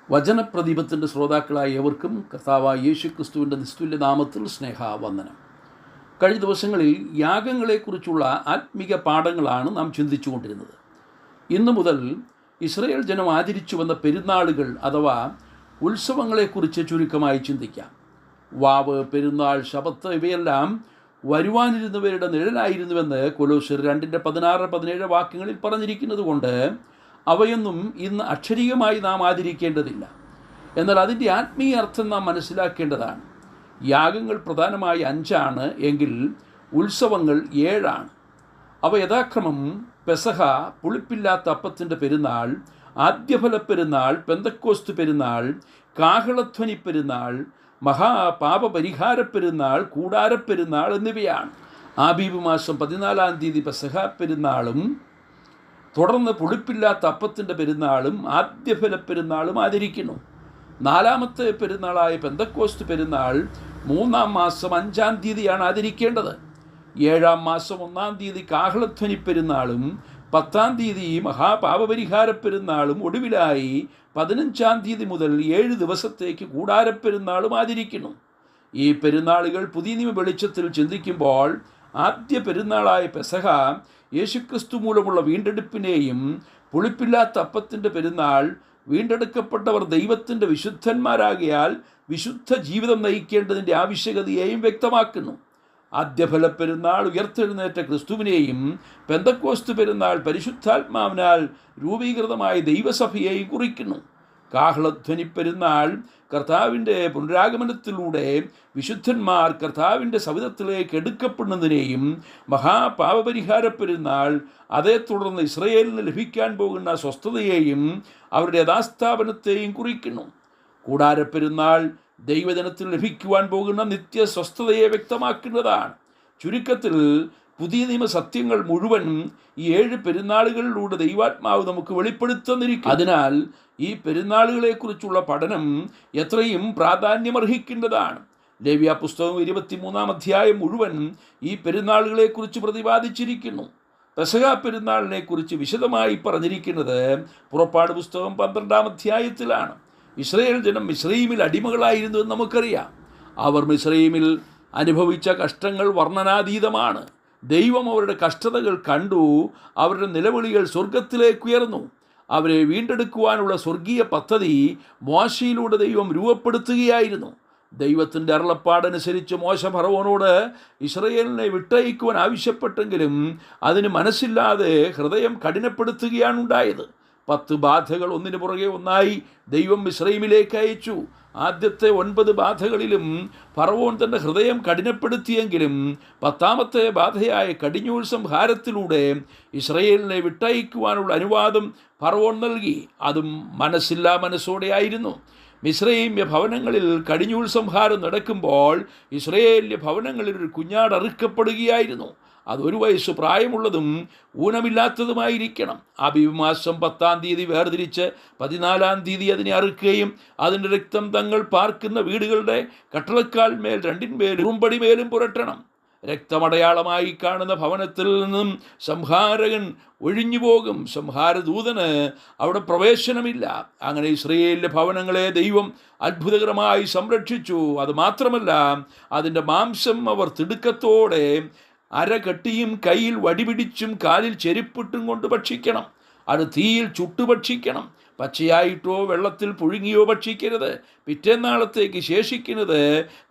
വചനപ്രദീപത്തിൻ്റെ ശ്രോതാക്കളായ ഏവർക്കും കർത്താവായ യേശു ക്രിസ്തുവിൻ്റെ നിസ്തുല്യ നാമത്തിൽ സ്നേഹവന്ദനം. കഴിഞ്ഞ ദിവസങ്ങളിൽ യാഗങ്ങളെക്കുറിച്ചുള്ള ആത്മീക പാഠങ്ങളാണ് നാം ചിന്തിച്ചുകൊണ്ടിരുന്നത്. ഇന്നു മുതൽ ഇസ്രായേൽ ജനം ആചരിച്ചു വന്ന പെരുന്നാളുകൾ അഥവാ ഉത്സവങ്ങളെക്കുറിച്ച് ചുരുക്കമായി ചിന്തിക്കാം. വാവ്, പെരുന്നാൾ, ശബത്ത് ഇവയെല്ലാം വരുവാനിരുന്നവരുടെ നിഴലായിരുന്നുവെന്ന് കൊലോസ്യർ 2:16-17 വാക്യങ്ങളിൽ പറഞ്ഞിരിക്കുന്നത് കൊണ്ട് അവയൊന്നും ഇന്ന് അക്ഷരീയമായി നാം ആചരിക്കേണ്ടതില്ല. എന്നാൽ അതിൻ്റെ ആത്മീയ അർത്ഥം നാം മനസ്സിലാക്കേണ്ടതാണ്. യാഗങ്ങൾ പ്രധാനമായി 5 എങ്കിൽ ഉത്സവങ്ങൾ 7. അവ യഥാക്രമം പെസഹ, പുളിപ്പില്ലാത്ത അപ്പത്തിൻ്റെ പെരുന്നാൾ, ആദ്യഫല പെരുന്നാൾ, പെന്തക്കോസ്ത് പെരുന്നാൾ, കാഹളധ്വനി പെരുന്നാൾ, മഹാപാപപരിഹാര പെരുന്നാൾ, കൂടാരപ്പെരുന്നാൾ എന്നിവയാണ്. ആബീബ് മാസം 14 പെസഹ പെരുന്നാളും തുടർന്ന് പുളിപ്പില്ലാത്ത അപ്പത്തിൻ്റെ പെരുന്നാളും ആദ്യഫല പെരുന്നാളും ആചരിക്കുന്നു. 4ാമത്തെ പെരുന്നാളായ പെന്തക്കോസ്ത് പെരുന്നാൾ 3-ാം മാസം 5-ാം തീയതിയാണ് ആചരിക്കേണ്ടത്. 7-ാം മാസം 1-ാം തീയതി കാഹളധ്വനി പെരുന്നാളും 10-ാം തീയതി മഹാപാപപരിഹാര പെരുന്നാളും ഒടുവിലായി 15-ാം തീയതി മുതൽ 7 ദിവസത്തേക്ക് കൂടാരപ്പെരുന്നാളും ആചരിക്കുന്നു. ഈ പെരുന്നാളുകൾ പുതിയ നിയമ വെളിച്ചത്തിൽ ചിന്തിക്കുമ്പോൾ ആദ്യ പെരുന്നാളായ പെസഹ യേശുക്രിസ്തു മൂലമുള്ള വീണ്ടെടുപ്പിനെയും, പുളിപ്പില്ലാത്ത അപ്പത്തിൻ്റെ പെരുന്നാൾ വീണ്ടെടുക്കപ്പെട്ടവർ ദൈവത്തിൻ്റെ വിശുദ്ധന്മാരാകിയാൽ വിശുദ്ധ ജീവിതം നയിക്കേണ്ടതിൻ്റെ ആവശ്യകതയെയും വ്യക്തമാക്കുന്നു. ആദ്യഫല പെരുന്നാൾ ഉയർത്തെഴുന്നേറ്റ ക്രിസ്തുവിനെയും, പെന്തക്കോസ്ത് പെരുന്നാൾ പരിശുദ്ധാത്മാവിനാൽ രൂപീകൃതമായ ദൈവസഭയെയും കുറിക്കുന്നു. കാഹളധ്വനി പെരുന്നാൾ കർത്താവിൻ്റെ പുനരാഗമനത്തിലൂടെ വിശുദ്ധന്മാർ കർത്താവിൻ്റെ സവിധത്തിലേക്ക് എടുക്കപ്പെടുന്നതിനെയും, മഹാപാപപരിഹാര പെരുന്നാൾ അതേ തുടർന്ന് ഇസ്രായേലിന് ലഭിക്കാൻ പോകുന്ന സ്വസ്ഥതയെയും അവരുടെ യഥാസ്ഥാപനത്തെയും കുറിക്കുന്നു. കൂടാരപ്പെരുന്നാൾ ദൈവജനത്തിൽ ലഭിക്കുവാൻ പോകുന്ന നിത്യസ്വസ്ഥതയെ വ്യക്തമാക്കുന്നതാണ്. ചുരുക്കത്തിൽ പുതിയ നിയമ സത്യങ്ങൾ മുഴുവൻ ഈ 7 പെരുന്നാളുകളിലൂടെ ദൈവാത്മാവ് നമുക്ക് വെളിപ്പെടുത്തുന്നിരിക്കും. അതിനാൽ ഈ പെരുന്നാളുകളെക്കുറിച്ചുള്ള പഠനം എത്രയും പ്രാധാന്യമർഹിക്കേണ്ടതാണ്. ലേവ്യ പുസ്തകം 23-ാം അധ്യായം മുഴുവൻ ഈ പെരുന്നാളുകളെക്കുറിച്ച് പ്രതിപാദിച്ചിരിക്കുന്നു. പെസഹ പെരുന്നാളിനെക്കുറിച്ച് വിശദമായി പറഞ്ഞിരിക്കുന്നത് പുറപ്പാട് പുസ്തകം 12-ാം അധ്യായത്തിലാണ്. ഇസ്രായേൽ ജനം മിസ്രയീമിൽ അടിമകളായിരുന്നു എന്ന് നമുക്കറിയാം. അവർ മിസ്രയീമിൽ അനുഭവിച്ച കഷ്ടങ്ങൾ വർണ്ണനാതീതമാണ്. ദൈവം അവരുടെ കഷ്ടതകൾ കണ്ടു. അവരുടെ നിലവിളികൾ സ്വർഗത്തിലേക്കുയർന്നു. അവരെ വീണ്ടെടുക്കുവാനുള്ള സ്വർഗീയ പദ്ധതി മോശയിലൂടെ ദൈവം രൂപപ്പെടുത്തുകയായിരുന്നു. ദൈവത്തിൻ്റെ അരുളപ്പാടനുസരിച്ച് മോശ ഫറവോനോട് ഇസ്രായേലിനെ വിട്ടയക്കുവാൻ ആവശ്യപ്പെട്ടെങ്കിലും അതിന് മനസ്സില്ലാതെ ഹൃദയം കഠിനപ്പെടുത്തുകയാണ് ഉണ്ടായത്. 10 ബാധകൾ ഒന്നിനു പുറകെ ഒന്നായി ദൈവം മിസ്രയീമിലേക്ക് അയച്ചു. ആദ്യത്തെ 9 ബാധകളിലും ഫറവോൻ തൻ്റെ ഹൃദയം കഠിനപ്പെടുത്തിയെങ്കിലും 10ാമത്തെ ബാധയായ കടിഞ്ഞൂൽ സംഹാരത്തിലൂടെ ഇസ്രായേലിനെ വിട്ടയക്കുവാനുള്ള അനുവാദം ഫറവോൻ നൽകി. അതും മനസ്സില്ലാ മനസ്സോടെയായിരുന്നു. മിസ്രയീമ്യ ഭവനങ്ങളിൽ കടിഞ്ഞൂൽ സംഹാരം നടക്കുമ്പോൾ ഇസ്രായേലിലെ ഭവനങ്ങളിൽ ഒരു കുഞ്ഞാട് അറുക്കപ്പെടുകയായിരുന്നു. അത് 1 വയസ്സ് പ്രായമുള്ളതും ഊനമില്ലാത്തതുമായിരിക്കണം. ആബീബ് മാസം 10-ാം തീയതി വേർതിരിച്ച് 14-ാം തീയതി അതിനെ അറുക്കുകയും അതിൻ്റെ രക്തം തങ്ങൾ പാർക്കുന്ന വീടുകളുടെ കട്ടളക്കാൽ മേൽ 2 ഉറുമ്പടി മേലും പുരട്ടണം. രക്തമടയാളമായി കാണുന്ന ഭവനത്തിൽ നിന്നും സംഹാരകൻ ഒഴിഞ്ഞു പോകും. സംഹാരദൂതന് അവിടെ പ്രവേശനമില്ല. അങ്ങനെ ഇസ്രായേലിലെ ഭവനങ്ങളെ ദൈവം അത്ഭുതകരമായി സംരക്ഷിച്ചു. അതുമാത്രമല്ല, അതിൻ്റെ മാംസം അവർ തിടുക്കത്തോടെ അരകെട്ടിയും കയ്യിൽ വടിപിടിച്ചും കാലിൽ ചെരുപ്പിട്ടും കൊണ്ട് ഭക്ഷിക്കണം. അത് തീയിൽ ചുട്ടു ഭക്ഷിക്കണം. പച്ചയായിട്ടോ വെള്ളത്തിൽ പുഴുങ്ങിയോ ഭക്ഷിക്കരുത്. പിറ്റേന്നാളത്തേക്ക് ശേഷിക്കുന്നത്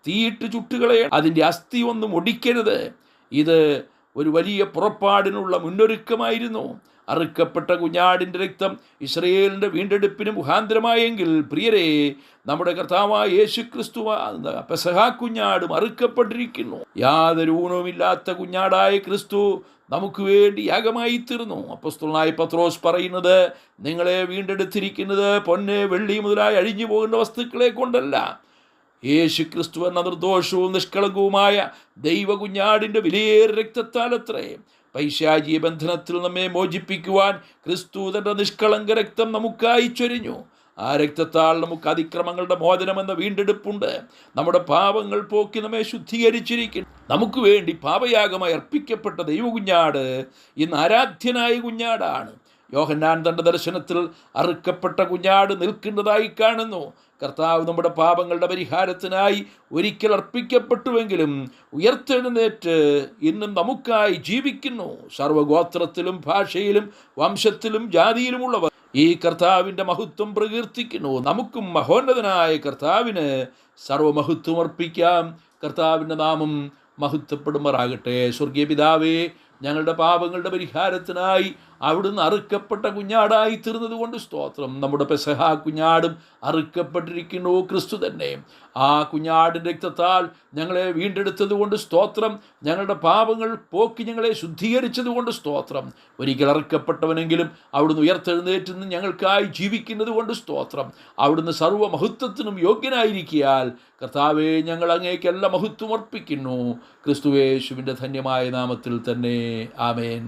തീയിട്ട് ചുട്ടുകളയണം. അതിൻ്റെ അസ്ഥി ഒന്നും ഒടിക്കരുത്. ഇത് ഒരു വലിയ പുറപ്പാടിനുള്ള മുന്നൊരുക്കമായിരുന്നു. അറുക്കപ്പെട്ട കുഞ്ഞാടിൻ്റെ രക്തം ഇസ്രായേലിൻ്റെ വീണ്ടെടുപ്പിന് മുഖാന്തരമായെങ്കിൽ പ്രിയരെ, നമ്മുടെ കർത്താവായ യേശു ക്രിസ്തു പെസഹ കുഞ്ഞാടും അറുക്കപ്പെട്ടിരിക്കുന്നു. യാതൊരു ഊനവുമില്ലാത്ത കുഞ്ഞാടായ ക്രിസ്തു നമുക്ക് വേണ്ടി യാഗമായി തീർന്നു. അപ്പോസ്തലനായ പത്രോസ് പറയുന്നത്, നിങ്ങളെ വീണ്ടെടുത്തിരിക്കുന്നത് പൊന്ന്, വെള്ളി മുതലായി അഴിഞ്ഞു പോകുന്ന വസ്തുക്കളെ കൊണ്ടല്ല, യേശു ക്രിസ്തു എന്ന നിർദോഷവും നിഷ്കളങ്കവുമായ ദൈവ കുഞ്ഞാടിൻ്റെ വിലയേറിയ രക്തത്താലത്രേ. പൈശാചിക ബന്ധനത്തിൽ നമ്മെ മോചിപ്പിക്കുവാൻ ക്രിസ്തു തൻ്റെ നിഷ്കളങ്ക രക്തം നമുക്കായി ചൊരിഞ്ഞു. ആ രക്തത്താൽ നമുക്ക് അതിക്രമങ്ങളുടെ മോചനമെന്ന വീണ്ടെടുപ്പുണ്ട്. നമ്മുടെ പാപങ്ങൾ പോക്കി നമ്മെ ശുദ്ധീകരിച്ചിരിക്കുന്നു. നമുക്ക് വേണ്ടി പാപയാഗമായി അർപ്പിക്കപ്പെട്ട ദൈവകുഞ്ഞാട് ഇന്ന് ആരാധ്യനായ കുഞ്ഞാടാണ്. യോഹന്നാൻ തൻ്റെ ദർശനത്തിൽ അറുക്കപ്പെട്ട കുഞ്ഞാട് നിൽക്കുന്നതായി കാണുന്നു. കർത്താവ് നമ്മുടെ പാപങ്ങളുടെ പരിഹാരത്തിനായി ഒരിക്കൽ അർപ്പിക്കപ്പെട്ടുവെങ്കിലും ഉയർത്തെഴുന്നേറ്റ് ഇന്നും നമുക്കായി ജീവിക്കുന്നു. സർവ്വഗോത്രത്തിലും ഭാഷയിലും വംശത്തിലും ജാതിയിലുമുള്ളവർ ഈ കർത്താവിൻ്റെ മഹത്വം പ്രകീർത്തിക്കുന്നു. നമുക്കും മഹോന്നതനായ കർത്താവിന് സർവമഹത്വം അർപ്പിക്കാം. കർത്താവിൻ്റെ നാമം മഹത്വപ്പെടുമാറാകട്ടെ. സ്വർഗീയ പിതാവേ, ഞങ്ങളുടെ പാപങ്ങളുടെ പരിഹാരത്തിനായി അവിടുന്ന് അറുക്കപ്പെട്ട കുഞ്ഞാടായി തീർന്നത് കൊണ്ട് സ്തോത്രം. നമ്മുടെ പെസഹ കുഞ്ഞാടും അറുക്കപ്പെട്ടിരിക്കുന്നു, ക്രിസ്തു തന്നെ. ആ കുഞ്ഞാടിൻ്റെ രക്തത്താൽ ഞങ്ങളെ വീണ്ടെടുത്തത് കൊണ്ട് സ്തോത്രം. ഞങ്ങളുടെ പാപങ്ങൾ പോക്കി ഞങ്ങളെ ശുദ്ധീകരിച്ചത് കൊണ്ട് സ്തോത്രം. ഒരിക്കൽ അറുക്കപ്പെട്ടവനെങ്കിലും അവിടുന്ന് ഉയർത്തെഴുന്നേറ്റ് ഞങ്ങൾക്കായി ജീവിക്കുന്നത് കൊണ്ട് സ്തോത്രം. അവിടുന്ന് സർവ്വമഹത്വത്തിനും യോഗ്യനായിരിക്കിയാൽ കർത്താവേ, ഞങ്ങൾ അങ്ങേക്ക് എല്ലാ മഹത്വം അർപ്പിക്കുന്നു. ക്രിസ്തുയേശുവിൻ്റെ ധന്യമായ നാമത്തിൽ തന്നെ. ആമേൻ.